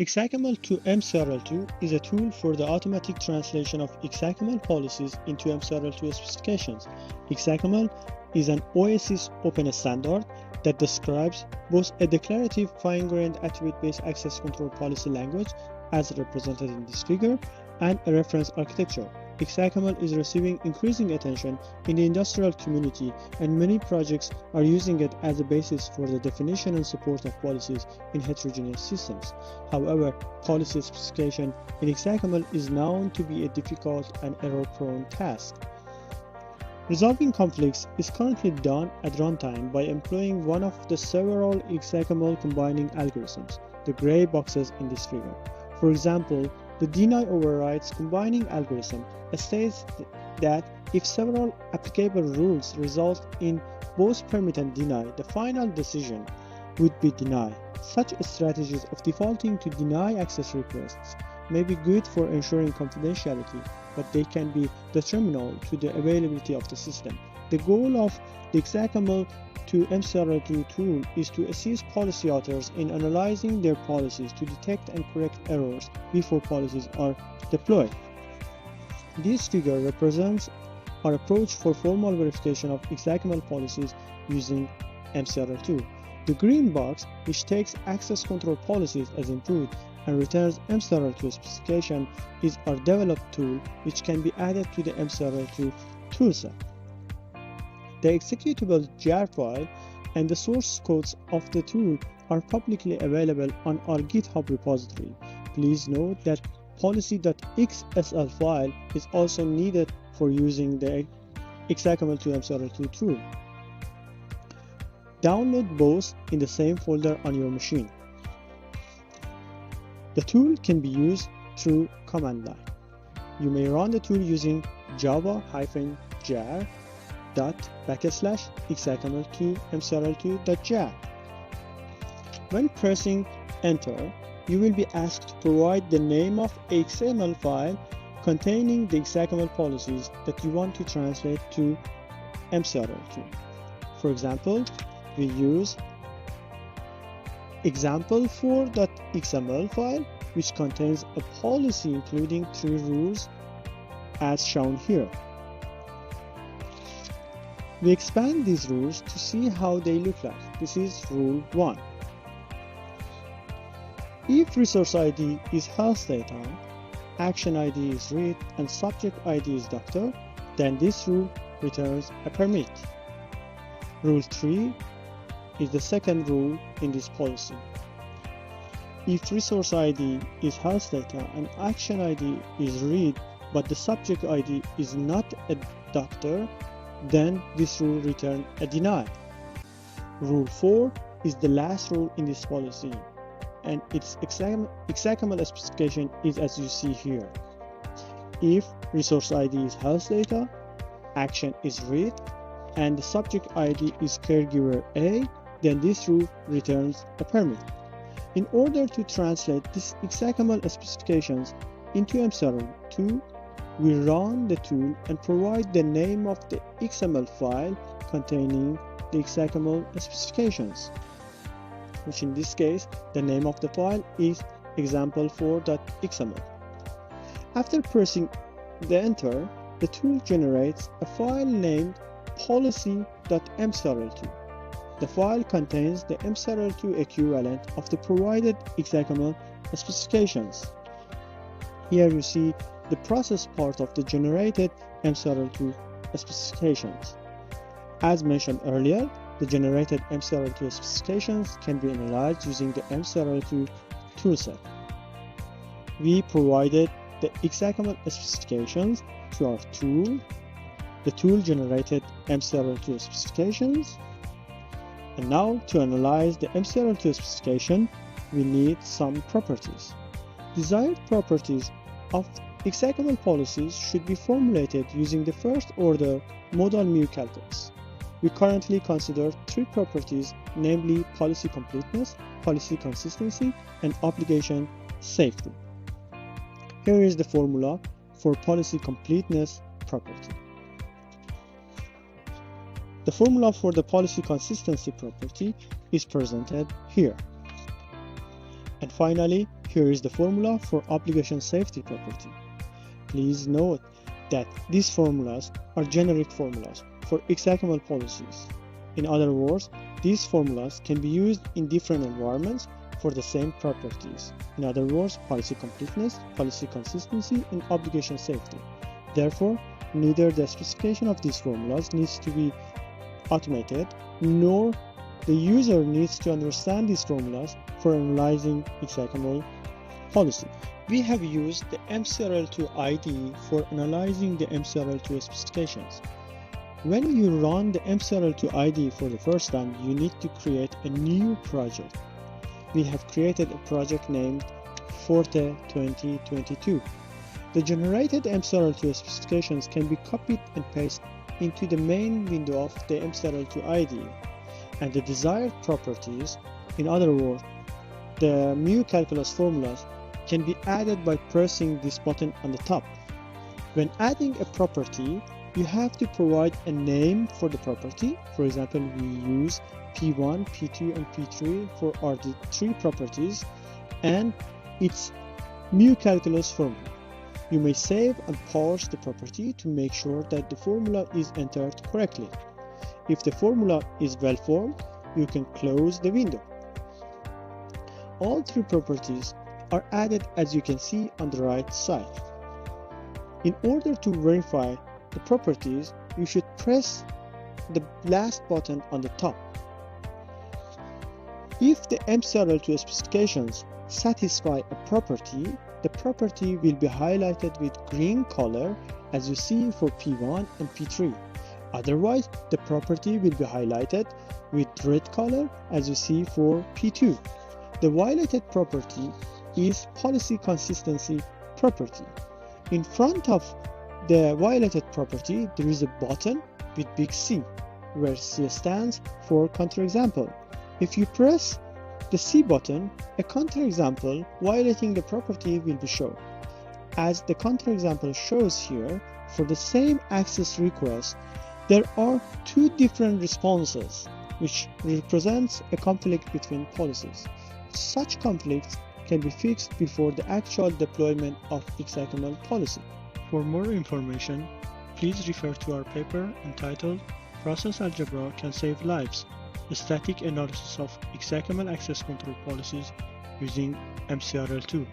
XACML2mCRL2 is a tool for the automatic translation of XACML policies into mCRL2 specifications. XACML is an OSS open standard that describes both a declarative fine-grained attribute-based access control policy language, as represented in this figure, and a reference architecture. XACML is receiving increasing attention in the industrial community, and many projects are using it as a basis for the definition and support of policies in heterogeneous systems. However, policy specification in XACML is known to be a difficult and error-prone task. Resolving conflicts is currently done at runtime by employing one of the several XACML combining algorithms, the gray boxes in this figure. For example, the deny overrides combining algorithm states that if several applicable rules result in both permit and deny, the final decision would be deny. Such strategies of defaulting to deny access requests may be good for ensuring confidentiality, but they can be detrimental to the availability of the system. The goal of the XACML2mCRL2 tool is to assist policy authors in analyzing their policies to detect and correct errors before policies are deployed. This figure represents our approach for formal verification of XACML policies using mCRL2. The green box, which takes access control policies as input and returns mCRL2 specification, is our developed tool which can be added to the mCRL2 toolset. The executable jar file and the source codes of the tool are publicly available on our GitHub repository. Please note that policy.xsl file is also needed for using the XACML2mCRL2 tool. Download both in the same folder on your machine. The tool can be used through command line. You may run the tool using java-jar.xacml2mcrl2.jar. When pressing enter, you will be asked to provide the name of a XML file containing the XACML policies that you want to translate to mCRL2. For example, we use example4.xml file, which contains a policy including 3 rules as shown here. We expand these rules to see how they look like. This is rule 1. If resource ID is health data, action ID is read, and subject ID is doctor, then this rule returns a permit. Rule 3 is the second rule in this policy. If resource ID is health data and action ID is read, but the subject ID is not a doctor, then this rule returns a deny. Rule 4 is the last rule in this policy, and its XACML specification is as you see here. If resource ID is health data, action is read, and the subject ID is caregiver A, then this rule returns a permit. In order to translate these XACML specifications into mCRL2, we run the tool and provide the name of the XML file containing the XACML specifications, which in this case, the name of the file is example4.xml. After pressing the enter, the tool generates a file named policy.mcrl2. The file contains the mCRL2 equivalent of the provided XACML specifications. Here you see the process part of the generated mCRL2 specifications. As mentioned earlier, the generated mCRL2 specifications can be analyzed using the mCRL2 toolset. We provided the XACML specifications to our tool. The tool generated mCRL2 specifications. And now, to analyze the mCRL2 specification, we need some properties. Desired properties of XACML policies should be formulated using the first-order modal mu calculus. We currently consider 3 properties, namely policy completeness, policy consistency, and obligation safety. Here is the formula for policy completeness property. The formula for the policy consistency property is presented here. And finally, Here is the formula for obligation safety property. Please note that these formulas are generic formulas for XACML policies. In other words, these formulas can be used in different environments for the same properties. In other words, policy completeness, policy consistency, and obligation safety. Therefore, neither the specification of these formulas needs to be automated, nor the user needs to understand these formulas for analyzing XACML policy. We have used the MCRL2 IDE for analyzing the MCRL2 specifications. When you run the MCRL2 IDE for the first time, you need to create a new project. We have created a project named Forte 2022. The generated MCRL2 specifications can be copied and pasted into the main window of the MCRL2 IDE, and the desired properties, in other words, the mu calculus formulas, can be added by pressing this button on the top. When adding a property, you have to provide a name for the property. For example, we use P1, P2, and P3 for our three properties and its mu calculus formula. You may save and parse the property to make sure that the formula is entered correctly. If the formula is well formed, you can close the window. All three properties are added as you can see on the right side. In order to verify the properties, you should press the last button on the top. If the MCRL2 specifications satisfy a property, the property will be highlighted with green color as you see for P1 and P3. Otherwise, the property will be highlighted with red color as you see for P2. The violated property is policy consistency property. In front of the violated property, there is a button with big C, where C stands for counterexample. If you press the C button, a counterexample violating the property will be shown. As the counterexample shows here, for the same access request, there are two different responses, which represents a conflict between policies. Such conflicts can be fixed before the actual deployment of XACML policy. For more information, please refer to our paper entitled Process Algebra Can Save Lives, a static analysis of XACML access control policies using MCRL2.